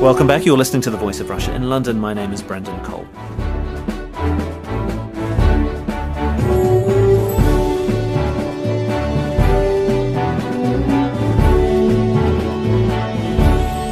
Welcome back. You're listening to The Voice of Russia in London. My name is Brendan Cole.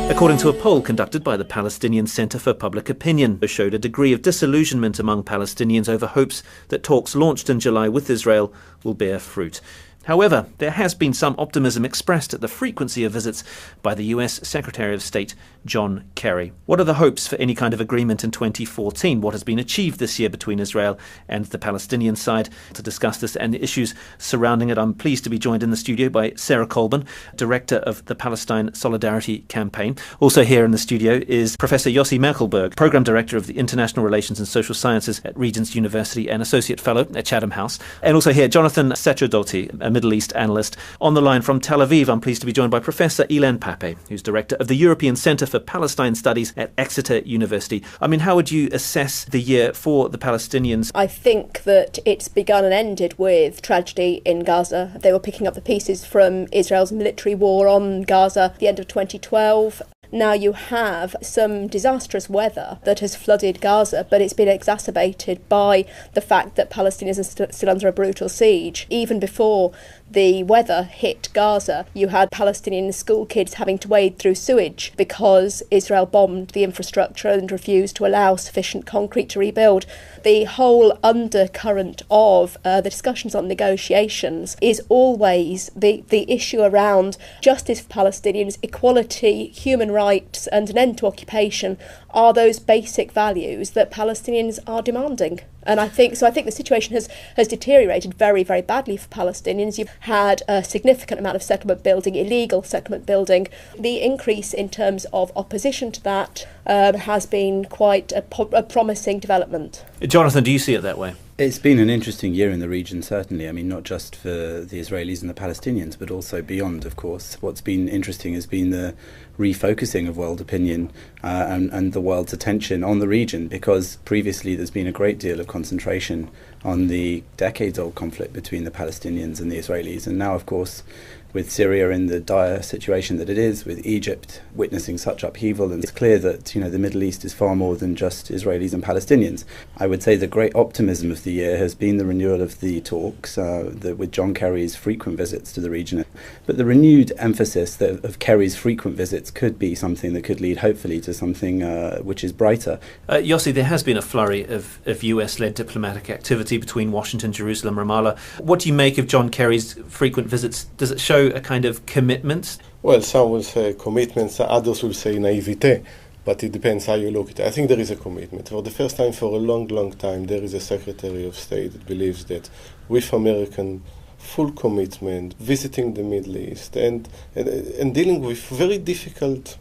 According to a poll conducted by the Palestinian Center for Public Opinion, it showed a degree of disillusionment among Palestinians over hopes that talks launched in July with Israel will bear fruit. However, there has been some optimism expressed at the frequency of visits by the US Secretary of State John Kerry. What are the hopes for any kind of agreement in 2014? What has been achieved this year between Israel and the Palestinian side? To discuss this and the issues surrounding it, I'm pleased to be joined in the studio by Sarah Colburn, Director of the Palestine Solidarity Campaign. Also here in the studio is Professor Yossi Merkelberg, Program Director of the International Relations and Social Sciences at Regent's University and Associate Fellow at Chatham House. And also here, Jonathan Sacherdoti, a Middle East analyst. On the line from Tel Aviv, I'm pleased to be joined by Professor Ilan Pappé, who's Director of the European Centre for Palestine Studies at Exeter University. I mean, how would you assess the year for the Palestinians? I think that it's begun and ended with tragedy in Gaza. They were picking up the pieces from Israel's military war on Gaza at the end of 2012. Now you have some disastrous weather that has flooded Gaza, but it's been exacerbated by the fact that Palestinians are still under a brutal siege. Even before the weather hit Gaza, you had Palestinian school kids having to wade through sewage because Israel bombed the infrastructure and refused to allow sufficient concrete to rebuild. The whole undercurrent of the discussions on negotiations is always the issue around justice for Palestinians, equality, human rights and an end to occupation are those basic values that Palestinians are demanding. And I think the situation has deteriorated very, very badly for Palestinians. You've had a significant amount of settlement building, illegal settlement building. The increase in terms of opposition to that has been quite a promising development. Jonathan, do you see it that way? It's been an interesting year in the region, certainly. I mean, not just for the Israelis and the Palestinians, but also beyond, of course. What's been interesting has been the refocusing of world opinion and the world's attention on the region, because previously there's been a great deal of concentration on the decades-old conflict between the Palestinians and the Israelis. And now, of course, with Syria in the dire situation that it is, with Egypt witnessing such upheaval, and it's clear that, the Middle East is far more than just Israelis and Palestinians. I would say the great optimism of the year has been the renewal of the talks with John Kerry's frequent visits to the region. But the renewed emphasis of Kerry's frequent visits could be something that could lead, hopefully, to something which is brighter. Yossi, there has been a flurry of US-led diplomatic activity between Washington, Jerusalem, Ramallah. What do you make of John Kerry's frequent visits? Does it show a kind of commitment? Well, some will say commitment, others will say naivete, but it depends how you look at it. I think there is a commitment. For the first time for a long, long time, there is a Secretary of State that believes that with American full commitment, visiting the Middle East and dealing with very difficult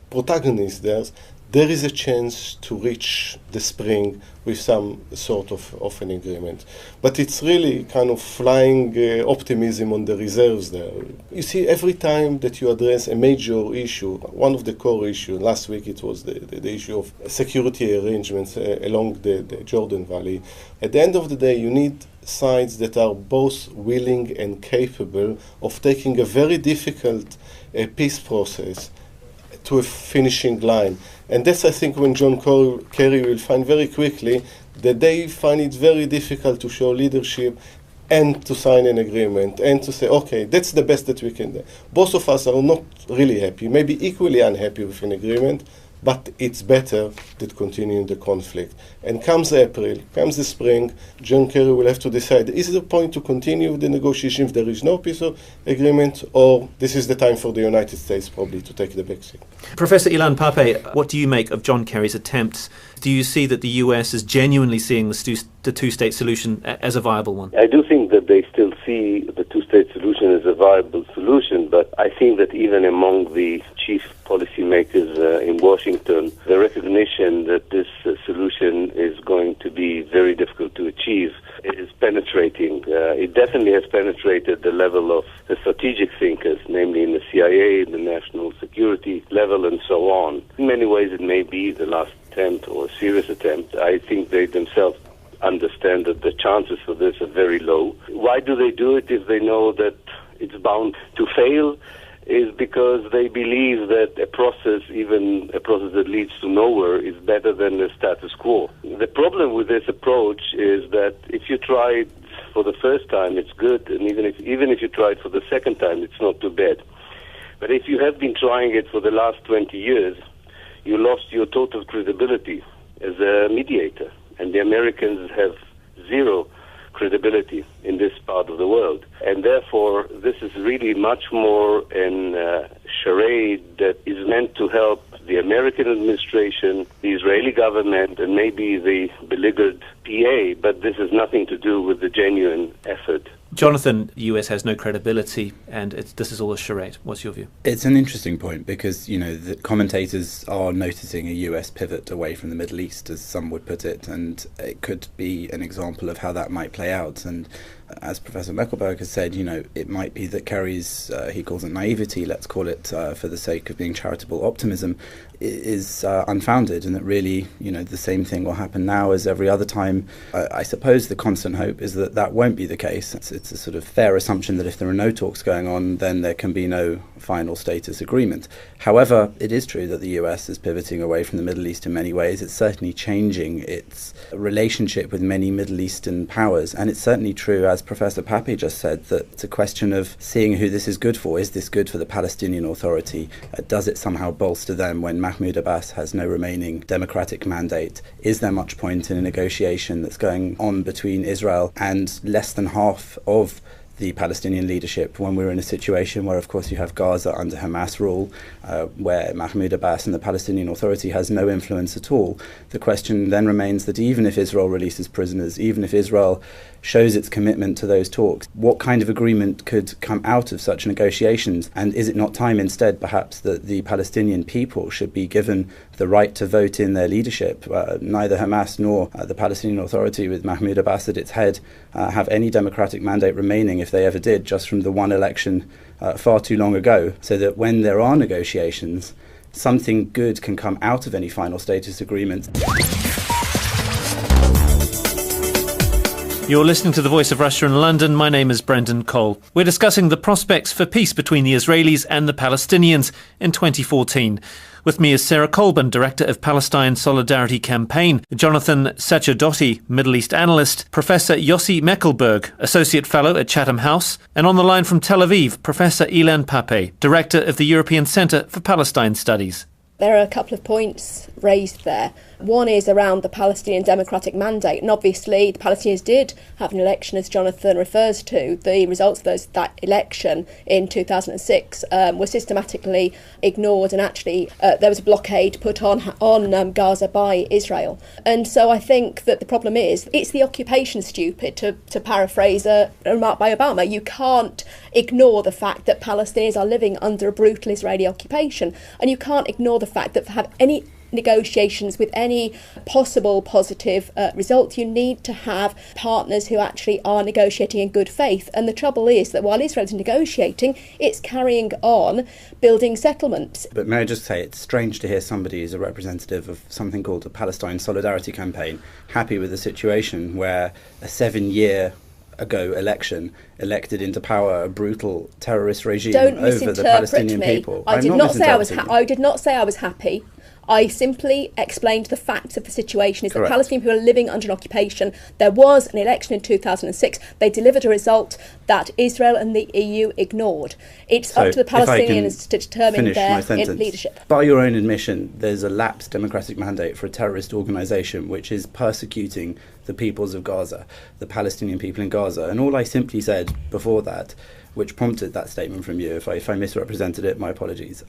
protagonists there is a chance to reach the spring with some sort of an agreement. But it's really kind of flying optimism on the reserves there. You see, every time that you address a major issue, one of the core issues, last week it was the issue of security arrangements along the Jordan Valley. At the end of the day, you need sides that are both willing and capable of taking a very difficult peace process to a finishing line. And that's, I think, when John Kerry will find very quickly that they find it very difficult to show leadership and to sign an agreement and to say, okay, that's the best that we can do. Both of us are not really happy, maybe equally unhappy with an agreement, but it's better than continuing the conflict. And comes April, comes the spring, John Kerry will have to decide, is it a point to continue the negotiation if there is no peace agreement, or this is the time for the United States probably to take the back seat? Professor Ilan Pappé, what do you make of John Kerry's attempts? Do you see that the US is genuinely seeing the two-state solution as a viable one? I do think that they still see the two-state solution as a viable solution, but I think that even among the chief policymakers in Washington, the recognition that this solution is going to be very difficult to achieve is penetrating. It definitely has penetrated the level of the strategic thinkers, namely in the CIA, the national security level, and so on. In many ways, it may be the last attempt or serious attempt. I think they themselves understand that the chances for this are very low. Why do they do it if they know that it's bound to fail? is because they believe that a process, even a process that leads to nowhere, is better than the status quo. The problem with this approach is that if you try it for the first time, it's good, and even if you try it for the second time, it's not too bad. But if you have been trying it for the last 20 years, you lost your total credibility as a mediator, and the Americans have zero credibility in this part of the world. And therefore, this is really much more a charade that is meant to help the American administration, the Israeli government, and maybe the beleaguered PA, but this has nothing to do with the genuine effort. Jonathan, the US has no credibility, and this is all a charade. What's your view? It's an interesting point because, the commentators are noticing a US pivot away from the Middle East, as some would put it, and it could be an example of how that might play out. And as Professor Meckelberg has said, it might be that Kerry's, he calls it naivety, let's call it, for the sake of being charitable optimism, is unfounded, and that really, the same thing will happen now as every other time. I suppose the constant hope is that that won't be the case. It's a sort of fair assumption that if there are no talks going on, then there can be no final status agreement. However, it is true that the US is pivoting away from the Middle East in many ways. It's certainly changing its relationship with many Middle Eastern powers, and it's certainly true, as Professor Pape just said, that it's a question of seeing who this is good for. Is this good for the Palestinian Authority? Does it somehow bolster them when Mahmoud Abbas has no remaining democratic mandate? Is there much point in a negotiation that's going on between Israel and less than half of the Palestinian leadership when we're in a situation where, of course, you have Gaza under Hamas rule, where Mahmoud Abbas and the Palestinian Authority has no influence at all? The question then remains that even if Israel releases prisoners, even if Israel shows its commitment to those talks, what kind of agreement could come out of such negotiations? And is it not time instead, perhaps, that the Palestinian people should be given the right to vote in their leadership? Neither Hamas nor the Palestinian Authority, with Mahmoud Abbas at its head, have any democratic mandate remaining, if they ever did, just from the one election far too long ago, so that when there are negotiations, something good can come out of any final status agreement. You're listening to The Voice of Russia in London. My name is Brendan Cole. We're discussing the prospects for peace between the Israelis and the Palestinians in 2014. With me is Sarah Colburn, Director of Palestine Solidarity Campaign, Jonathan Sacerdotti, Middle East Analyst, Professor Yossi Meckelberg, Associate Fellow at Chatham House, and on the line from Tel Aviv, Professor Ilan Pape, Director of the European Centre for Palestine Studies. There are a couple of points raised there. One is around the Palestinian democratic mandate, and obviously the Palestinians did have an election, as Jonathan refers to. The results of that election in 2006 were systematically ignored, and actually there was a blockade put on Gaza by Israel. And so I think that the problem is, it's the occupation, stupid, to paraphrase a remark by Obama. You can't ignore the fact that Palestinians are living under a brutal Israeli occupation, and you can't ignore the fact that to have any negotiations with any possible positive result, you need to have partners who actually are negotiating in good faith. And the trouble is that while Israel is negotiating, it's carrying on building settlements. But may I just say, it's strange to hear somebody who's a representative of something called the Palestine Solidarity Campaign happy with a situation where a 7-year ago election elected into power a brutal terrorist regime over the Palestinian people. I did not say I was happy. I simply explained the facts of the situation. Is that Palestinian people are living under an occupation. There was an election in 2006. They delivered a result that Israel and the EU ignored. It's up to the Palestinians to determine their leadership. By your own admission, there's a lapsed democratic mandate for a terrorist organisation which is persecuting the peoples of Gaza, the Palestinian people in Gaza. And all I simply said before that, which prompted that statement from you, if I misrepresented it, my apologies.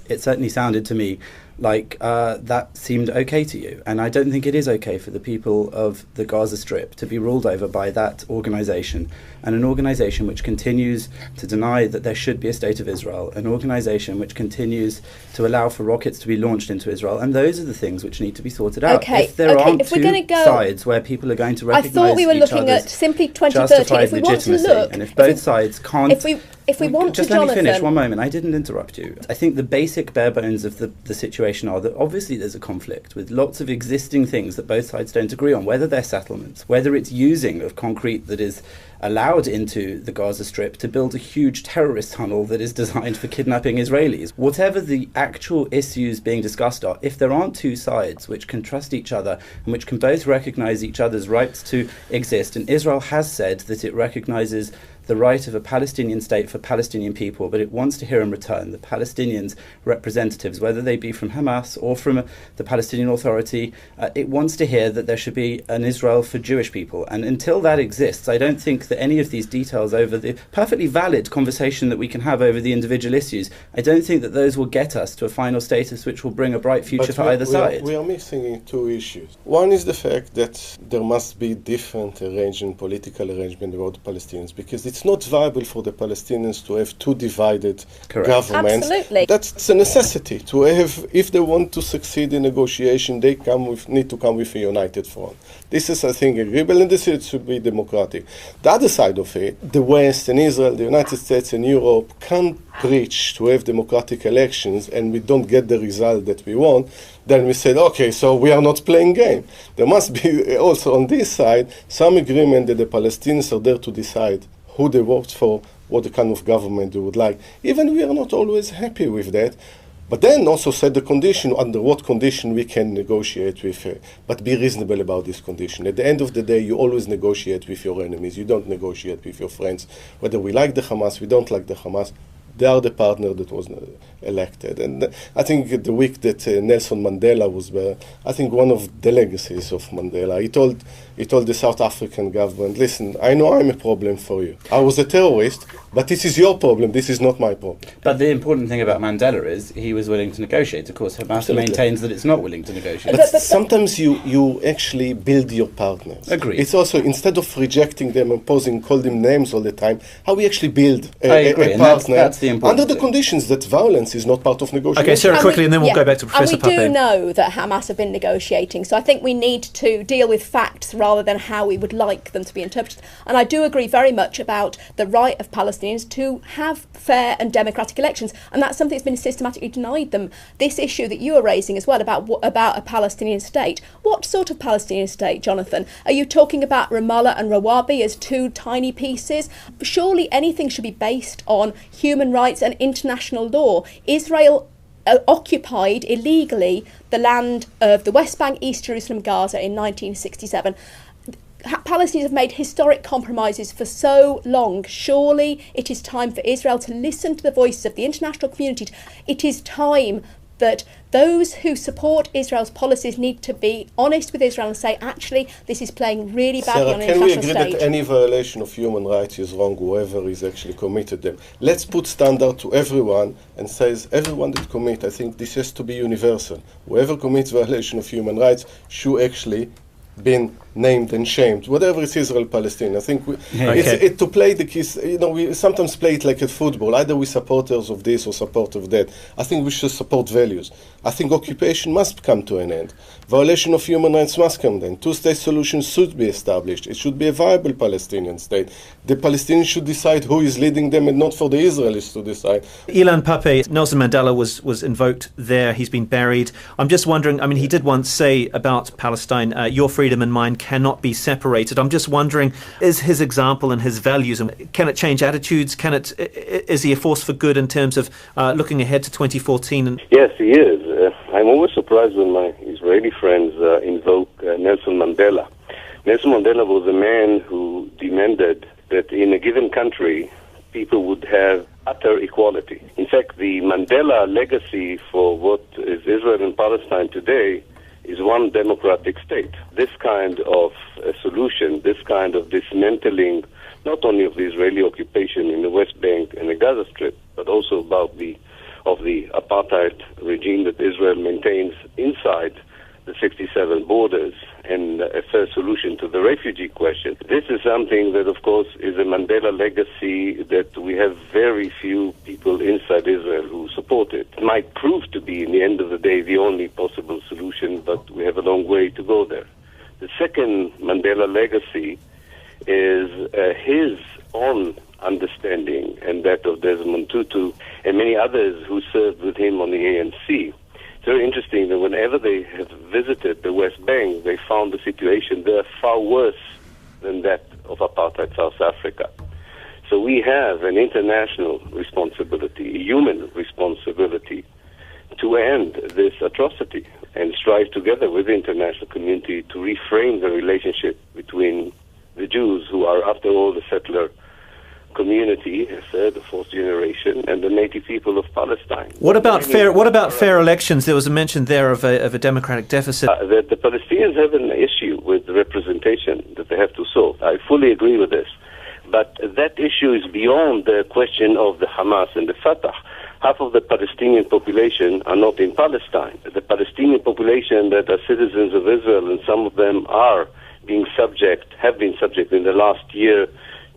It certainly sounded to me like that seemed okay to you. And I don't think it is okay for the people of the Gaza Strip to be ruled over by that organisation, and an organisation which continues to deny that there should be a state of Israel, an organisation which continues to allow for rockets to be launched into Israel. And those are the things which need to be sorted out. If there aren't two sides where people are going to recognise each other's we were looking at simply 2030. If we want to look, and if both sides can't if we want just to, let Jonathan, me finish 1 moment. I didn't interrupt you. I think the basic bare bones of the situation are that obviously there's a conflict with lots of existing things that both sides don't agree on, whether they're settlements, whether it's using of concrete that is allowed into the Gaza Strip to build a huge terrorist tunnel that is designed for kidnapping Israelis. Whatever the actual issues being discussed are, if there aren't two sides which can trust each other and which can both recognise each other's rights to exist, and Israel has said that it recognises the right of a Palestinian state for Palestinian people, but it wants to hear in return the Palestinians' representatives, whether they be from Hamas or from the Palestinian Authority, it wants to hear that there should be an Israel for Jewish people. And until that exists, I don't think that any of these details over the perfectly valid conversation that we can have over the individual issues, I don't think that those will get us to a final status which will bring a bright future for either side. We are missing two issues. One is the fact that there must be different arrangement, political arrangement about the Palestinians, because it's not viable for the Palestinians to have two divided governments. Absolutely. That's a necessity to have. If they want to succeed in negotiation, they need to come with a united front. This is, I think, agreeable, and this should be democratic. The other side of it, the West and Israel, the United States and Europe can't preach to have democratic elections, and we don't get the result that we want. Then we said, okay, so we are not playing game. There must be also on this side some agreement that the Palestinians are there to decide who they vote for, what the kind of government they would like. Even we are not always happy with that. But then also set the condition, under what condition we can negotiate with, but be reasonable about this condition. At the end of the day, you always negotiate with your enemies. You don't negotiate with your friends. Whether we like the Hamas, we don't like the Hamas, they are the partner that was elected. And I think the week that Nelson Mandela was there, I think one of the legacies of Mandela, he told the South African government, listen, I know I'm a problem for you. I was a terrorist, but this is your problem, this is not my problem. But the important thing about Mandela is he was willing to negotiate. Of course, Hamas maintains that it's not willing to negotiate. But sometimes you actually build your partners. Agreed. It's also, instead of rejecting them, imposing, call them names all the time, how we actually build a partner. That's the important under the thing. conditions that violence is not part of negotiation. Okay, Sarah, quickly, and then we'll go back to Professor Pape. And we do know that Hamas have been negotiating, so I think we need to deal with facts rather than how we would like them to be interpreted. And I do agree very much about the right of Palestinians to have fair and democratic elections, and that's something that's been systematically denied them. This issue that you are raising as well about a Palestinian state. What sort of Palestinian state, Jonathan? Are you talking about Ramallah and Rawabi as two tiny pieces? Surely anything should be based on human rights and international law. Israel occupied illegally the land of the West Bank, East Jerusalem, Gaza in 1967. Palestinians have made historic compromises for so long. Surely it is time for Israel to listen to the voices of the international community. It is time that those who support Israel's policies need to be honest with Israel and say, actually, this is playing really badly on an international stage. Can we agree that any violation of human rights is wrong, whoever is actually committed them? Let's put standard to everyone and says everyone that commit, I think this has to be universal. Whoever commits violation of human rights should actually been named and shamed, whatever it's Israel-Palestine. I think to play the case, we sometimes play it like at football. Either we're supporters of this or supporters of that. I think we should support values. I think occupation must come to an end. Violation of human rights must come to an end. Two-state solution should be established. It should be a viable Palestinian state. The Palestinians should decide who is leading them and not for the Israelis to decide. Ilan Pape, Nelson Mandela was invoked there. He's been buried. I'm just wondering, he did once say about Palestine, your freedom and mine cannot be separated. I'm just wondering, is his example and his values, can it change attitudes? Is he a force for good in terms of looking ahead to 2014? Yes, he is. I'm always surprised when my Israeli friends invoke Nelson Mandela. Nelson Mandela was a man who demanded that in a given country, people would have utter equality. In fact, the Mandela legacy for what is Israel and Palestine today is one democratic state. This kind of solution, this kind of dismantling, not only of the Israeli occupation in the West Bank and the Gaza Strip, but also of the apartheid regime that Israel maintains inside the 67 borders, and a fair solution to the refugee question. This is something that, of course, is a Mandela legacy that we have very few people inside Israel who support it. It might prove to be, in the end of the day, the only possible solution, but we have a long way to go there. The second Mandela legacy is his own understanding, and that of Desmond Tutu and many others who served with him on the ANC. It's very interesting that whenever they have visited the West Bank, they found the situation there far worse than that of apartheid South Africa. So we have an international responsibility, a human responsibility, to end this atrocity and strive together with the international community to reframe the relationship between the Jews, who are, after all, the settler community, a third or fourth generation, and the native people of Palestine. What about fair elections? There was a mention there of a democratic deficit. The Palestinians have an issue with representation that they have to solve. I fully agree with this. But that issue is beyond the question of the Hamas and the Fatah. Half of the Palestinian population are not in Palestine. The Palestinian population that are citizens of Israel, and some of them have been subject in the last year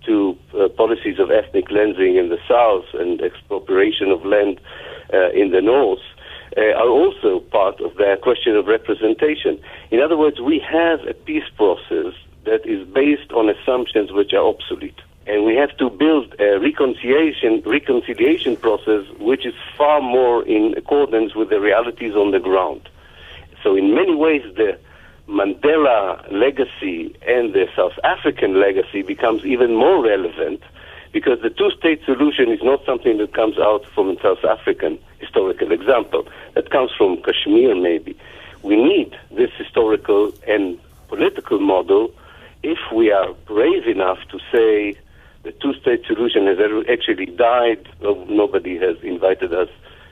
to policies of ethnic cleansing in the south and expropriation of land in the north, are also part of the question of representation. In other words, we have a peace process that is based on assumptions which are obsolete. And we have to build a reconciliation process which is far more in accordance with the realities on the ground. So in many ways, the Mandela legacy and the South African legacy becomes even more relevant, because the two-state solution is not something that comes out from a South African historical example. That comes from Kashmir, maybe. We need this historical and political model if we are brave enough to say the two-state solution has actually died. Nobody has invited us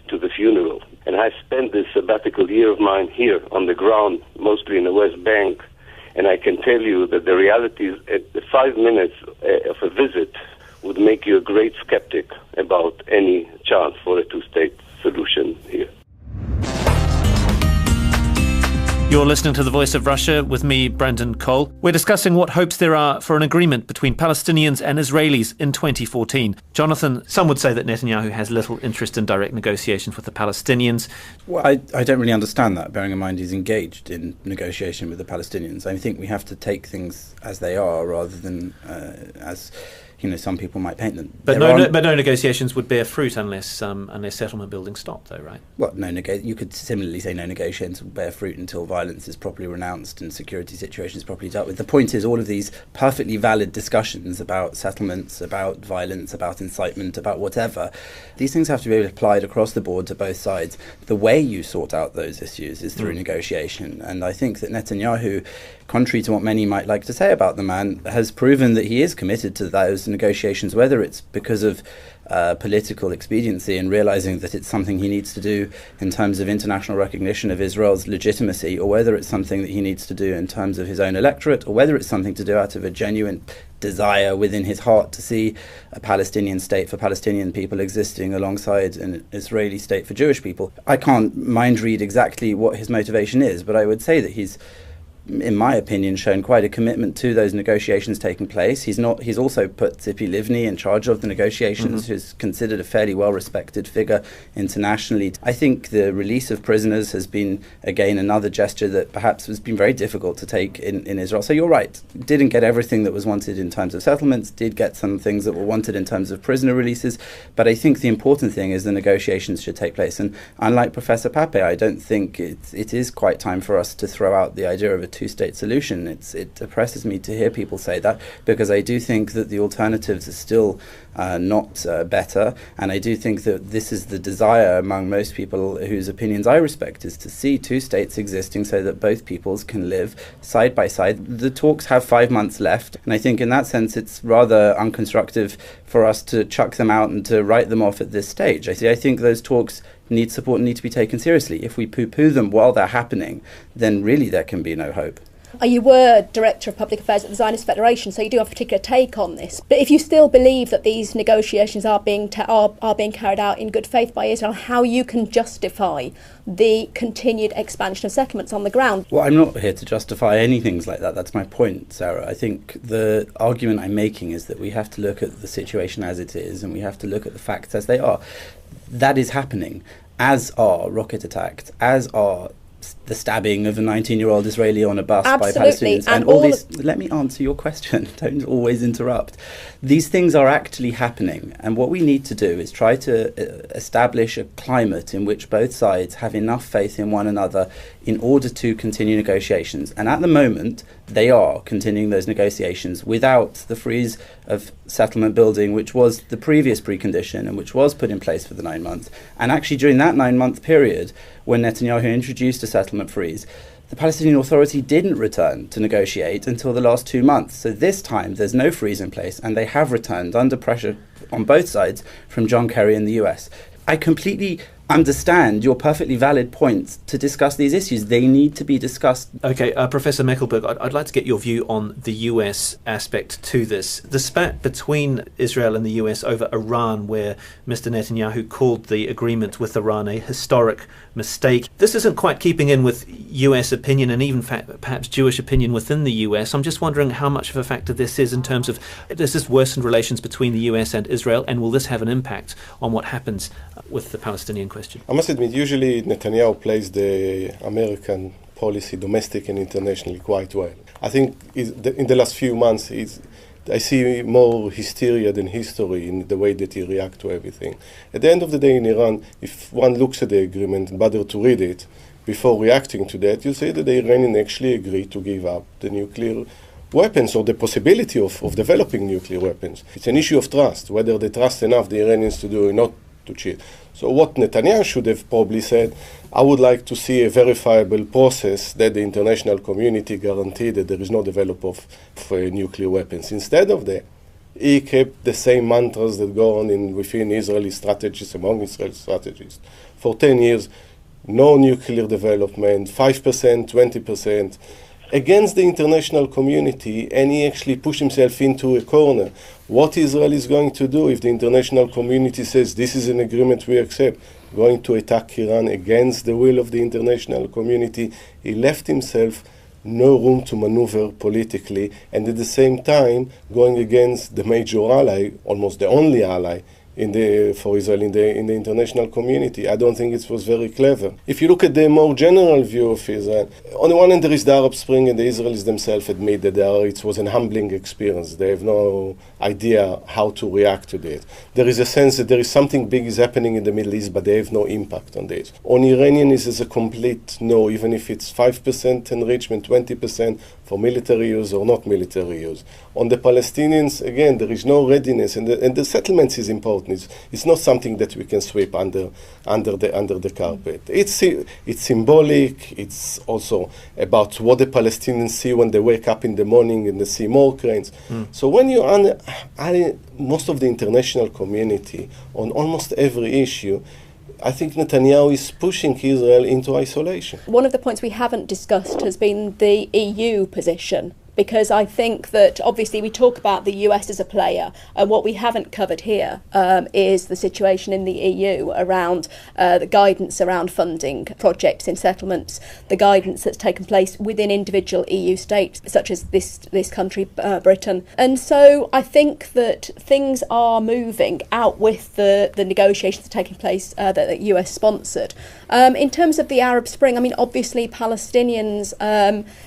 to the funeral. And I spent this sabbatical year of mine here on the ground, mostly in the West Bank, and I can tell you that the realities at the 5 minutes of a visit would make you a great skeptic about any chance for a two-state solution here. You're listening to The Voice of Russia with me, Brendan Cole. We're discussing what hopes there are for an agreement between Palestinians and Israelis in 2014. Jonathan, some would say that Netanyahu has little interest in direct negotiations with the Palestinians. Well, I don't really understand that, bearing in mind he's engaged in negotiation with the Palestinians. I think we have to take things as they are rather than as some people might paint them. But no negotiations would bear fruit unless settlement building stopped, though, right? Well, you could similarly say no negotiations will bear fruit until violence is properly renounced and security situation is properly dealt with. The point is, all of these perfectly valid discussions about settlements, about violence, about incitement, about whatever, these things have to be applied across the board to both sides. The way you sort out those issues is through negotiation. And I think that Netanyahu, contrary to what many might like to say about the man, has proven that he is committed to those negotiations, whether it's because of political expediency and realizing that it's something he needs to do in terms of international recognition of Israel's legitimacy, or whether it's something that he needs to do in terms of his own electorate, or whether it's something to do out of a genuine desire within his heart to see a Palestinian state for Palestinian people existing alongside an Israeli state for Jewish people. I can't mind read exactly what his motivation is, but I would say that he's, in my opinion, shown quite a commitment to those negotiations taking place. He's also put Tzipi Livni in charge of the negotiations, who's considered a fairly well-respected figure internationally. I think the release of prisoners has been, again, another gesture that perhaps has been very difficult to take in Israel. So you're right, didn't get everything that was wanted in terms of settlements, did get some things that were wanted in terms of prisoner releases, but I think the important thing is the negotiations should take place. And unlike Professor Pape, I don't think it is quite time for us to throw out the idea of a two-state solution. It depresses me to hear people say that, because I do think that the alternatives are still not better, and I do think that this is the desire among most people whose opinions I respect, is to see two states existing so that both peoples can live side by side. The talks have 5 months left, and I think in that sense it's rather unconstructive for us to chuck them out and to write them off at this stage. I think those talks need support and need to be taken seriously. If we poo-poo them while they're happening, then really there can be no hope. You were Director of Public Affairs at the Zionist Federation, so you do have a particular take on this. But if you still believe that these negotiations are being carried out in good faith by Israel, how you can justify the continued expansion of settlements on the ground? Well, I'm not here to justify anything like that. That's my point, Sarah. I think the argument I'm making is that we have to look at the situation as it is, and we have to look at the facts as they are. That is happening, as are rocket attacks, as are the stabbing of a 19-year-old Israeli on a bus Absolutely. by Palestinians. And all these, let me answer your question. Don't always interrupt. These things are actually happening. And what we need to do is try to establish a climate in which both sides have enough faith in one another in order to continue negotiations. And at the moment, they are continuing those negotiations without the freeze of settlement building, which was the previous precondition and which was put in place for the 9 months. And actually, during that 9-month period, when Netanyahu introduced a settlement freeze, the Palestinian Authority didn't return to negotiate until the last 2 months. So this time, there's no freeze in place, and they have returned under pressure on both sides from John Kerry and the US. I completely understand your perfectly valid points to discuss these issues. They need to be discussed. Okay, Professor Meckelberg, I'd like to get your view on the US aspect to this. The spat between Israel and the US over Iran, where Mr. Netanyahu called the agreement with Iran a historic mistake. This isn't quite keeping in with US opinion and even perhaps Jewish opinion within the US. I'm just wondering how much of a factor this is in terms of, does this worsen relations between the US and Israel, and will this have an impact on what happens with the Palestinian question? I must admit, usually Netanyahu plays the American policy, domestic and internationally, quite well. I think in the last few months, I see more hysteria than history in the way that he reacts to everything. At the end of the day in Iran, if one looks at the agreement and bother to read it before reacting to that, you'll see that the Iranians actually agreed to give up the nuclear weapons or the possibility of developing nuclear weapons. It's an issue of trust, whether they trust enough the Iranians to do or not to cheat. So what Netanyahu should have probably said, I would like to see a verifiable process that the international community guarantee that there is no development of nuclear weapons. Instead of that, he kept the same mantras that go on within Israeli strategies, among Israeli strategies. For 10 years, no nuclear development, 5%, 20%, against the international community, and he actually pushed himself into a corner. What Israel is going to do if the international community says this is an agreement we accept, going to attack Iran against the will of the international community, he left himself no room to maneuver politically, and at the same time going against the major ally, almost the only ally for Israel in the international community. I don't think it was very clever. If you look at the more general view of Israel, on the one hand there is the Arab Spring, and the Israelis themselves admit that it was an humbling experience. They have no idea how to react to that. There is a sense that there is something big is happening in the Middle East, but they have no impact on this. On Iranian, it is a complete no, even if it's 5% enrichment, 20% for military use or not military use. On the Palestinians, again, there is no readiness, and the settlements is important. It's not something that we can sweep under the carpet. It's symbolic. It's also about what the Palestinians see when they wake up in the morning and they see more cranes. So when you most of the international community on almost every issue, I think Netanyahu is pushing Israel into isolation. One of the points we haven't discussed has been the EU position, because I think that obviously we talk about the US as a player, and what we haven't covered here is the situation in the EU around the guidance around funding projects in settlements, the guidance that's taken place within individual EU states, such as this country, Britain. And so I think that things are moving out with the negotiations taking place that the US sponsored. In terms of the Arab Spring, I mean, obviously Palestinians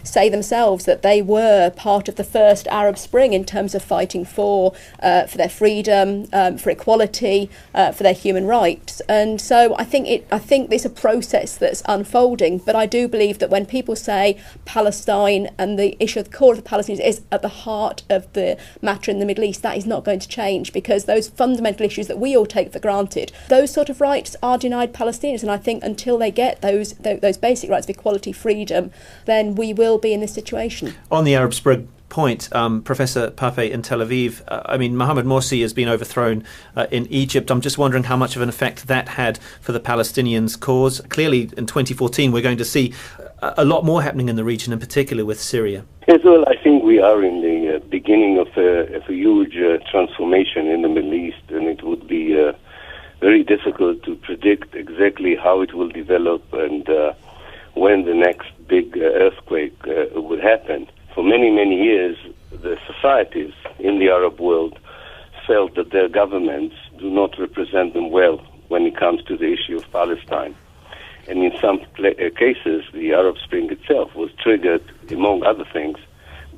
say themselves that they were part of the first Arab Spring in terms of fighting for their freedom, for equality, for their human rights. And so I think there's a process that's unfolding. But I do believe that when people say Palestine and the issue of the core of the Palestinians is at the heart of the matter in the Middle East, that is not going to change, because those fundamental issues that we all take for granted, those sort of rights are denied Palestinians. And I think until they get those basic rights of equality, freedom, then we will be in this situation. On the Arab Spring point, Professor Pape in Tel Aviv, I mean, Mohammed Morsi has been overthrown in Egypt. I'm just wondering how much of an effect that had for the Palestinians' cause. Clearly, in 2014, we're going to see a lot more happening in the region, in particular with Syria. Yes, well, I think we are in the beginning of a huge transformation in the Middle East, and it would be very difficult to predict exactly how it will develop and when the next big earthquake would happen. For many, many years, the societies in the Arab world felt that their governments do not represent them well when it comes to the issue of Palestine. And in some cases, the Arab Spring itself was triggered, among other things,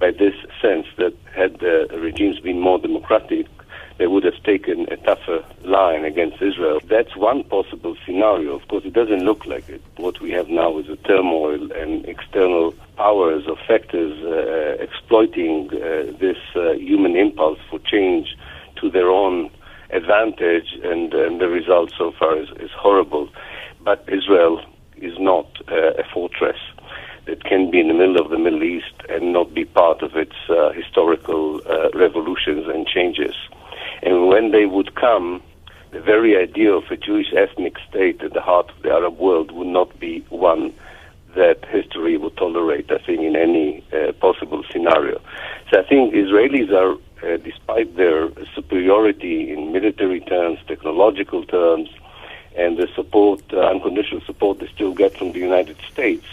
by this sense that had the regimes been more democratic, they would have taken a tougher line against Israel. That's one possible scenario. Of course, it doesn't look like it. What we have now is a turmoil and external powers or factors exploiting this human impulse for change to their own advantage, and the result so far is horrible. But Israel is not a fortress that can be in the middle of the Middle East and not be part of its historical revolutions and changes. And when they would come, the very idea of a Jewish ethnic state at the heart of the Arab world would not be one that history would tolerate, I think, in any possible scenario. So I think Israelis are, despite their superiority in military terms, technological terms, and the support, unconditional support they still get from the United States,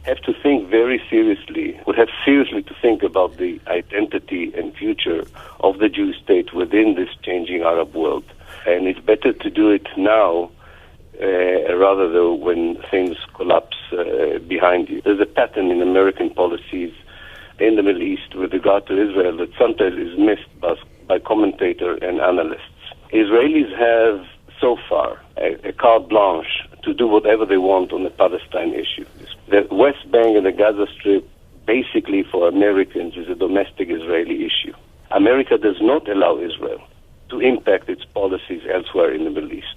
have to think very seriously, would have seriously to think about the identity and future of the Jewish state within this changing Arab world. And it's better to do it now rather than when things collapse behind you. There's a pattern in American policies in the Middle East with regard to Israel that sometimes is missed by commentators and analysts. Israelis have so far a carte blanche to do whatever they want on the Palestine issue. The West Bank and the Gaza Strip, basically for Americans, is a domestic Israeli issue. America does not allow Israel to impact its policies elsewhere in the Middle East.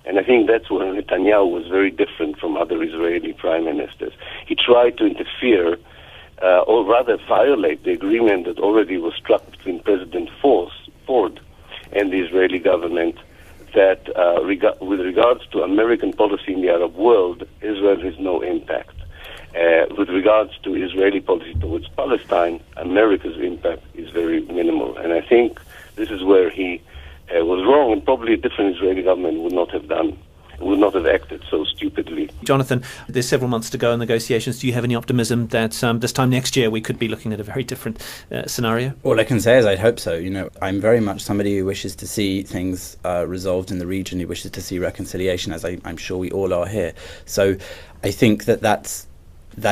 And I think that's where Netanyahu was very different from other Israeli prime ministers. He tried to interfere, or rather violate the agreement that already was struck between President Ford and the Israeli government, that with regards to American policy in the Arab world, Israel has no impact. With regards to Israeli policy towards Palestine, America's impact is very minimal. And I think this is where he was wrong, and probably a different Israeli government would not have acted so stupidly. Jonathan, there's several months to go in negotiations. Do you have any optimism that this time next year we could be looking at a very different scenario? All I can say is I'd hope so. You know, I'm very much somebody who wishes to see things resolved in the region, who wishes to see reconciliation, as I'm sure we all are here. So I think that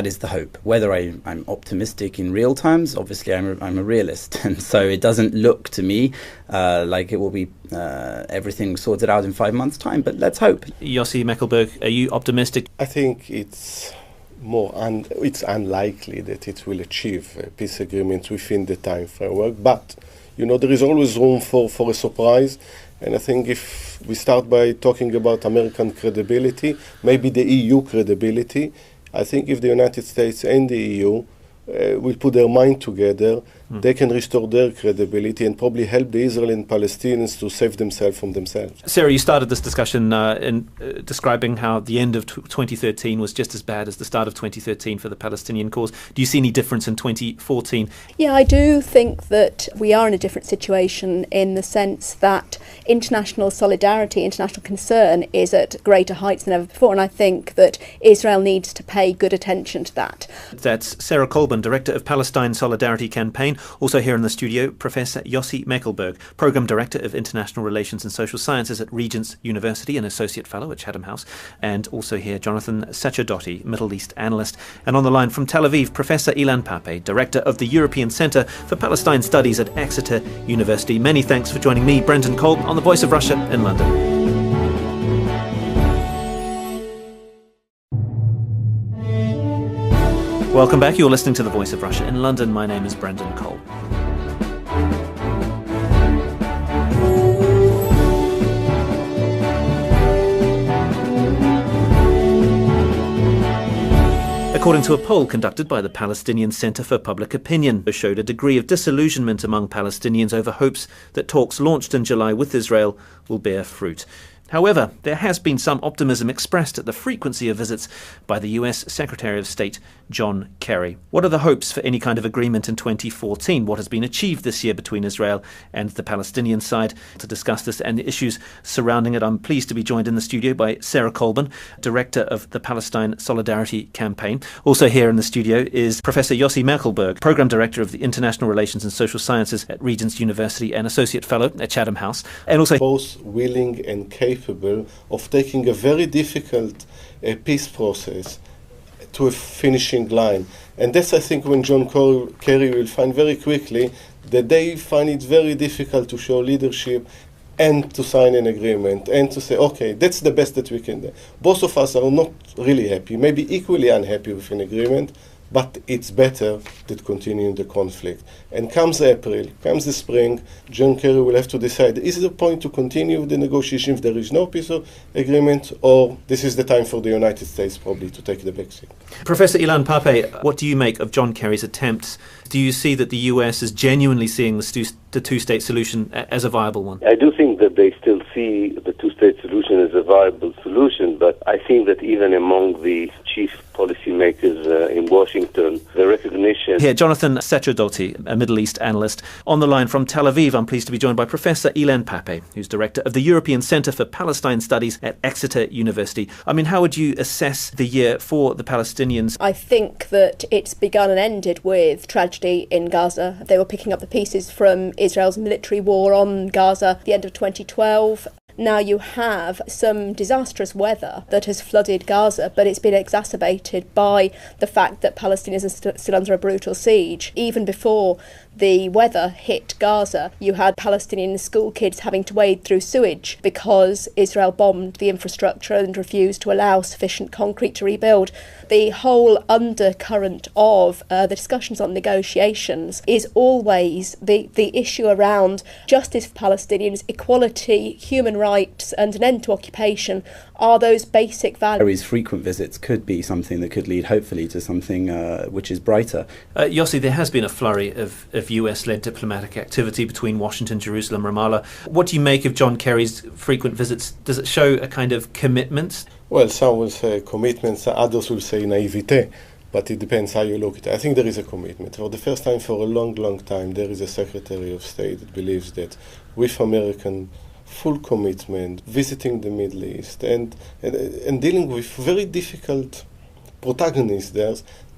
is the hope. Whether I'm optimistic in real terms, obviously I'm a realist, and so it doesn't look to me like it will be everything sorted out in 5 months' time, but let's hope. Yossi Mekelberg, are you optimistic? I think it's it's unlikely that it will achieve a peace agreement within the time framework, but there is always room for a surprise. And I think if we start by talking about American credibility, maybe the EU credibility, I think if the United States and the EU will put their mind together, they can restore their credibility and probably help the Israeli and Palestinians to save themselves from themselves. Sarah, you started this discussion in describing how the end of 2013 was just as bad as the start of 2013 for the Palestinian cause. Do you see any difference in 2014? Yeah, I do think that we are in a different situation in the sense that international solidarity, international concern is at greater heights than ever before, and I think that Israel needs to pay good attention to that. That's Sarah Colburn, Director of Palestine Solidarity Campaign. Also here in the studio, Professor Yossi Mekelberg, Programme Director of International Relations and Social Sciences at Regent's University and Associate Fellow at Chatham House. And also here, Jonathan Sacerdotti, Middle East Analyst. And on the line from Tel Aviv, Professor Ilan Pappé, Director of the European Centre for Palestine Studies at Exeter University. Many thanks for joining me, Brendan Cole, on The Voice of Russia in London. Welcome back. You're listening to The Voice of Russia in London. My name is Brendan Cole. According to a poll conducted by the Palestinian Centre for Public Opinion, it showed a degree of disillusionment among Palestinians over hopes that talks launched in July with Israel will bear fruit. However, there has been some optimism expressed at the frequency of visits by the US Secretary of State John Kerry. What are the hopes for any kind of agreement in 2014? What has been achieved this year between Israel and the Palestinian side? To discuss this and the issues surrounding it, I'm pleased to be joined in the studio by Sarah Colburn, Director of the Palestine Solidarity Campaign. Also here in the studio is Professor Yossi Mekelberg, Programme Director of the International Relations and Social Sciences at Regent's University and Associate Fellow at Chatham House. And also both willing and capable of taking a very difficult a peace process to a finishing line. And that's, I think, when John Kerry will find very quickly that they find it very difficult to show leadership and to sign an agreement and to say, okay, that's the best that we can do. Both of us are not really happy, maybe equally unhappy with an agreement, but it's better than continuing the conflict. And comes April, comes the spring, John Kerry will have to decide, is there a point to continue the negotiation if there is no peace agreement, or this is the time for the United States probably to take the backseat. Professor Ilan Pape, what do you make of John Kerry's attempts? Do you see that the US is genuinely seeing the two-state solution as a viable one? I do think that they still see the two-state solution as a viable solution, but I think that even among the chief policymakers in Washington, the recognition... Here, Jonathan Setrodoti, a Middle East analyst. On the line from Tel Aviv, I'm pleased to be joined by Professor Ilan Pape, who's director of the European Centre for Palestine Studies at Exeter University. I mean, how would you assess the year for the Palestinians? I think that it's begun and ended with tragedy in Gaza. They were picking up the pieces from Israel's military war on Gaza at the end of 2012. Now you have some disastrous weather that has flooded Gaza, but it's been exacerbated by the fact that Palestinians are still under a brutal siege. Even before the weather hit Gaza, you had Palestinian school kids having to wade through sewage because Israel bombed the infrastructure and refused to allow sufficient concrete to rebuild. The whole undercurrent of the discussions on negotiations is always the issue around justice for Palestinians, equality, human rights and an end to occupation are those basic values. Frequent visits could be something that could lead hopefully to something which is brighter. Yossi, there has been a flurry of US-led diplomatic activity between Washington, Jerusalem, Ramallah. What do you make of John Kerry's frequent visits? Does it show a kind of commitment? Well, some will say commitment, others will say naivete, but it depends how you look at it. I think there is a commitment. For the first time for a long, long time, there is a Secretary of State that believes that with American full commitment, visiting the Middle East and dealing with very difficult protagonists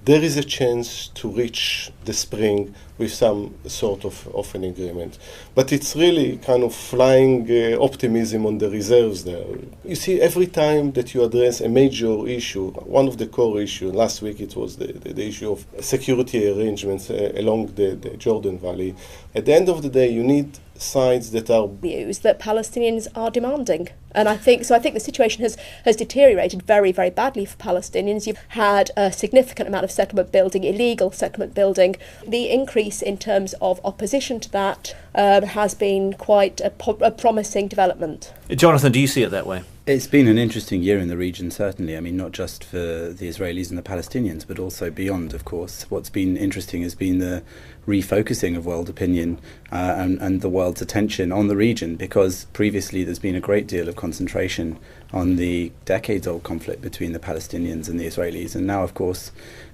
there is a chance to reach the spring with some sort of an agreement. But it's really kind of flying optimism on the reserves there. You see, every time that you address a major issue, one of the core issues, last week it was the issue of security arrangements along the Jordan Valley, at the end of the day you need sides that are views that Palestinians are demanding. And I think the situation has deteriorated very, very badly for Palestinians. You've had a significant amount of settlement building, illegal settlement building. The increase in terms of opposition to that has been quite a promising development. Jonathan, do you see it that way? It's been an interesting year in the region, certainly. I mean, not just for the Israelis and the Palestinians, but also beyond, of course. What's been interesting has been the refocusing of world opinion and the world's attention on the region, because previously there's been a great deal of concentration on the decades-old conflict between the Palestinians and the Israelis. And now, of course,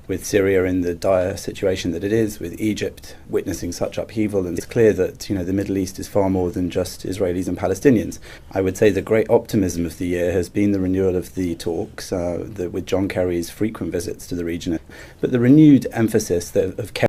with Syria in the dire situation that it is, with Egypt witnessing such upheaval, and it's clear that, the Middle East is far more than just Israelis and Palestinians. I would say the great optimism of the year has been the renewal of the talks with John Kerry's frequent visits to the region, but the renewed emphasis of Kerry